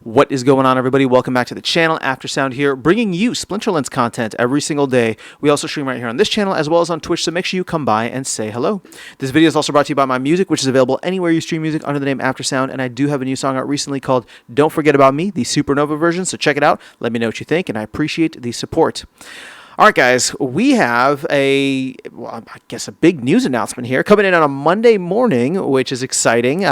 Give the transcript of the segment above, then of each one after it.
What is going on, everybody? Welcome back to the channel. Aftersound here, bringing you Splinterlands content every single day. We also stream right here on this channel as well as on Twitch, so make sure you come by and say hello. This video is also brought to you by my music, which is available anywhere you stream music under the name Aftersound, and I do have a new song out recently called Don't Forget About Me, the Supernova version, so check it out. Let me know what you think, and I appreciate the support. All right, guys, we have a big news announcement here coming in on a Monday morning, which is exciting.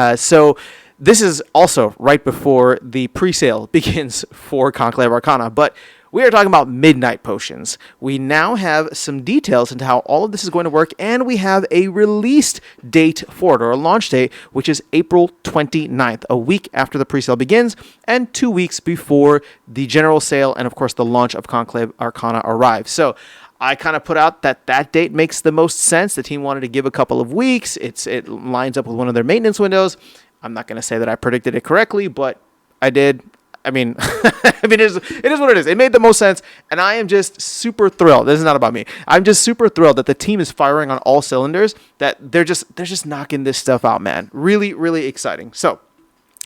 This is also right before the pre-sale begins for Conclave Arcana, but we are talking about midnight potions. We now have some details into how all of this is going to work, and we have a release date for it, or a launch date, which is April 29th, a week after the pre-sale begins, and 2 weeks before the general sale and, of course, the launch of Conclave Arcana arrives. So I kind of put out that date makes the most sense. The team wanted to give a couple of weeks. It lines up with one of their maintenance windows. I'm not going to say that I predicted it correctly, but I did. I mean, it is what it is. It made the most sense, and I am just super thrilled. This is not about me. I'm just super thrilled that the team is firing on all cylinders, that they're just knocking this stuff out, man. Really, really exciting. So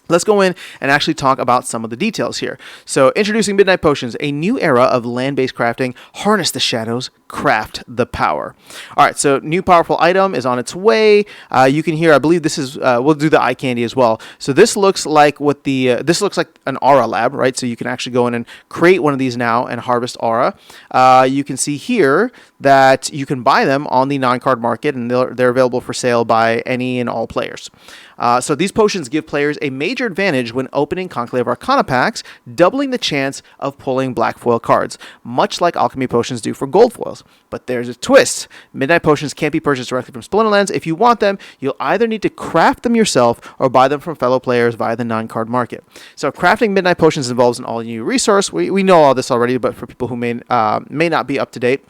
let's go in and actually talk about some of the details here. So, introducing Midnight Potions, a new era of land-based crafting. Harness the shadows, craft the power. All right, so new powerful item is on its way. You can hear, I believe this is, we'll do the eye candy as well. So this looks like this looks like an aura lab, right? So you can actually go in and create one of these now and harvest aura. You can see here that you can buy them on the non-card market, and they're available for sale by any and all players. So these potions give players a major advantage when opening Conclave Arcana packs, doubling the chance of pulling black foil cards, much like alchemy potions do for gold foils. But there's a twist. Midnight potions can't be purchased directly from Splinterlands. If you want them, you'll either need to craft them yourself or buy them from fellow players via the non-card market. So crafting Midnight potions involves an all-new resource. We know all this already, but for people who may not be up to date,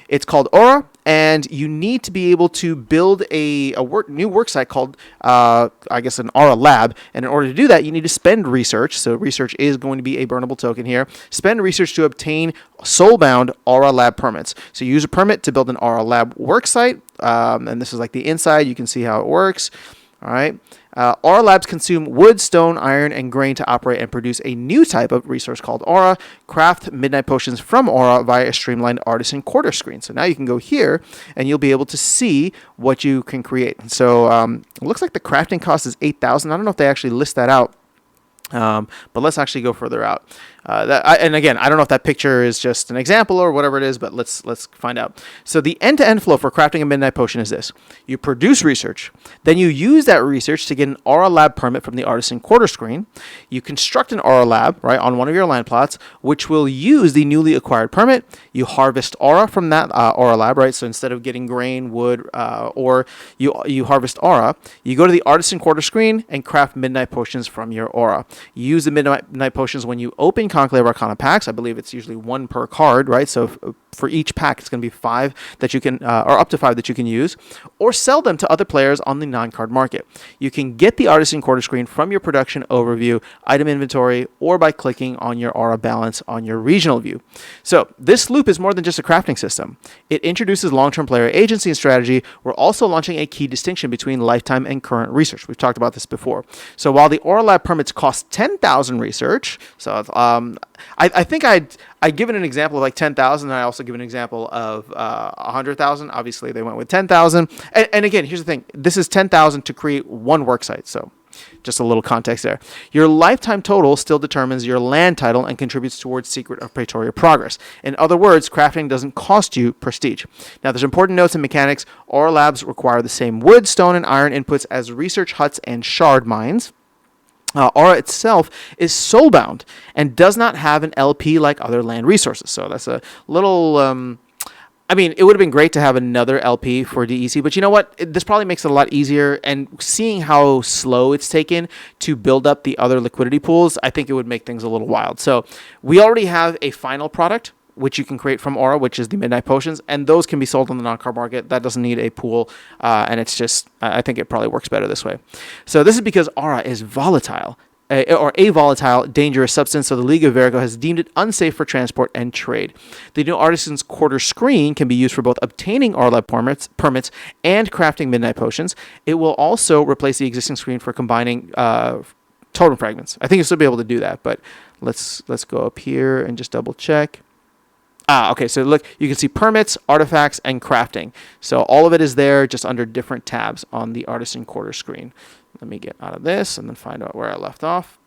it's called Aura, and you need to be able to build a new worksite called, an Aura Lab. And in order to do that, you need to spend research. So research is going to be a burnable token here. Spend research to obtain soulbound Aura Lab permits. So you use a permit to build an Aura Lab worksite, and this is like the inside. You can see how it works. All right. Aura Labs consume wood, stone, iron, and grain to operate and produce a new type of resource called Aura. Craft Midnight Potions from Aura via a streamlined artisan quarter screen. So now you can go here, and you'll be able to see what you can create. So it looks like the crafting cost is 8,000. I don't know if they actually list that out. But let's actually go further out. And again, I don't know if that picture is just an example or whatever it is, but let's find out. So the end-to-end flow for crafting a Midnight Potion is this. You produce research, then you use that research to get an Aura Lab permit from the Artisan Quarter Screen. You construct an Aura Lab, right, on one of your land plots, which will use the newly acquired permit. You harvest Aura from that Aura Lab, right? So instead of getting grain, wood, or you harvest Aura, you go to the Artisan Quarter Screen and craft Midnight Potions from your Aura. You use the Midnight Potions when you open Conclave Arcana packs. I believe it's usually one per card, right? So for each pack, it's going to be 5 that you can, or up to 5 that you can use, or sell them to other players on the non-card market. You can get the Artisan Quarter Screen from your production overview, item inventory, or by clicking on your Aura balance on your regional view. So this loop is more than just a crafting system. It introduces long-term player agency and strategy. We're also launching a key distinction between lifetime and current research. We've talked about this before. So while the Aura Lab permits cost 10,000 research, so I think I'd given an example of like 10,000, and I also give an example of 100,000. Obviously, they went with 10,000. And again, here's the thing. This is 10,000 to create one worksite, so just a little context there. Your lifetime total still determines your land title and contributes towards Secret of Praetoria progress. In other words, crafting doesn't cost you prestige. Now, there's important notes and mechanics. Aura Labs require the same wood, stone, and iron inputs as research huts and shard mines. Aura itself is soulbound and does not have an LP like other land resources. So that's a little... it would have been great to have another LP for DEC, but you know what? This probably makes it a lot easier, and seeing how slow it's taken to build up the other liquidity pools, I think it would make things a little wild. So we already have a final product, which you can create from Aura, which is the Midnight Potions, and those can be sold on the non-card market. That doesn't need a pool, and it's just, I think it probably works better this way. So this is because Aura is volatile, or a volatile, dangerous substance, so the League of Vertigo has deemed it unsafe for transport and trade. The new Artisan's Quarter Screen can be used for both obtaining Aura Lab permits and crafting Midnight Potions. It will also replace the existing screen for combining totem fragments. I think you'll still be able to do that, but let's go up here and just double check. Okay, so look, you can see permits, artifacts, and crafting. So all of it is there just under different tabs on the Artisan Quarter screen. Let me get out of this and then find out where I left off.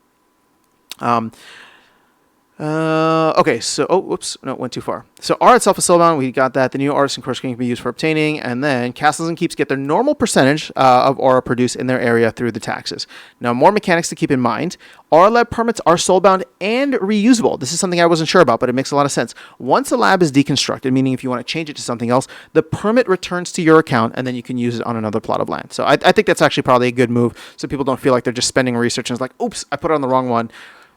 Okay, so, whoops, no, went too far. So R itself is soulbound, we got that. The new Artisan Core Screen can be used for obtaining, and then castles and keeps get their normal percentage of aura produced in their area through the taxes. Now, more mechanics to keep in mind. Aura lab permits are soulbound and reusable. This is something I wasn't sure about, but it makes a lot of sense. Once a lab is deconstructed, meaning if you want to change it to something else, the permit returns to your account, and then you can use it on another plot of land. So I think that's actually probably a good move, so people don't feel like they're just spending research and it's like, oops, I put it on the wrong one.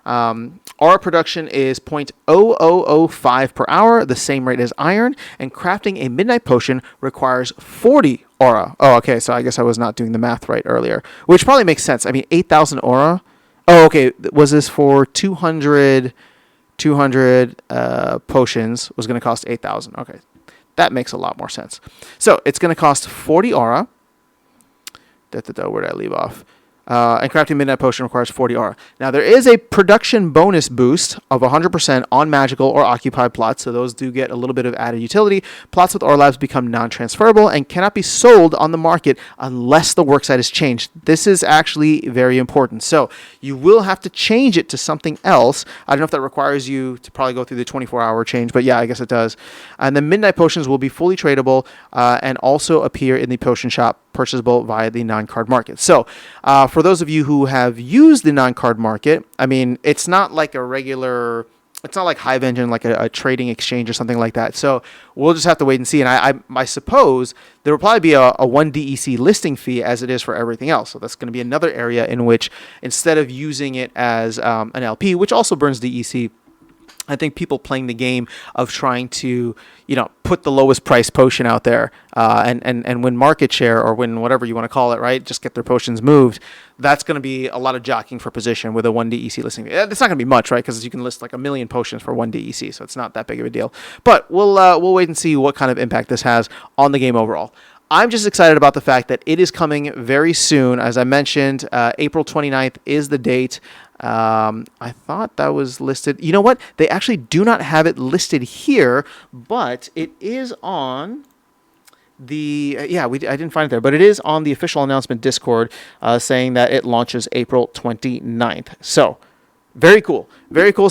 Aura production is 0.0005 per hour, the same rate as iron, and crafting a midnight potion requires 40 aura. Oh, okay, so I guess I was not doing the math right earlier, which probably makes sense. I mean, 8,000 aura. Oh, okay, was this for 200 potions was going to cost 8,000. Okay, that makes a lot more sense. So it's going to cost 40 aura. Where did I leave off? And crafting Midnight Potion requires 40 aura. Now, there is a production bonus boost of 100% on magical or occupied plots, so those do get a little bit of added utility. Plots with aura labs become non-transferable and cannot be sold on the market unless the worksite is changed. This is actually very important. So you will have to change it to something else. I don't know if that requires you to probably go through the 24-hour change, but yeah, I guess it does. And the Midnight Potions will be fully tradable and also appear in the potion shop, purchasable via the non-card market. So for those of you who have used the non-card market, I mean, it's not like a regular, it's not like Hive Engine, like a trading exchange or something like that. So we'll just have to wait and see. And I suppose there will probably be a 1 DEC listing fee as it is for everything else. So that's going to be another area in which instead of using it as an LP, which also burns DEC, I think people playing the game of trying to, put the lowest price potion out there and win market share or win whatever you want to call it, right? Just get their potions moved. That's going to be a lot of jockeying for position with a 1 DEC listing. It's not going to be much, right? Because you can list like 1 million potions for 1 DEC, so it's not that big of a deal. But we'll wait and see what kind of impact this has on the game overall. I'm just excited about the fact that it is coming very soon. As I mentioned, April 29th is the date. I thought that was listed. You know what? They actually do not have it listed here, but it is on the I didn't find it there, but it is on the official announcement Discord saying that it launches April 29th. So very cool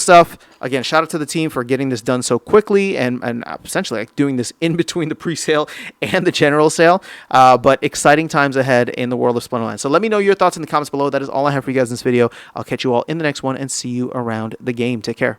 stuff. Again, shout out to the team for getting this done so quickly and essentially like doing this in between the pre-sale and the general sale. But exciting times ahead in the world of Splinterlands. So let me know your thoughts in the comments below. That is all I have for you guys in this video. I'll catch you all in the next one and see you around the game. Take care.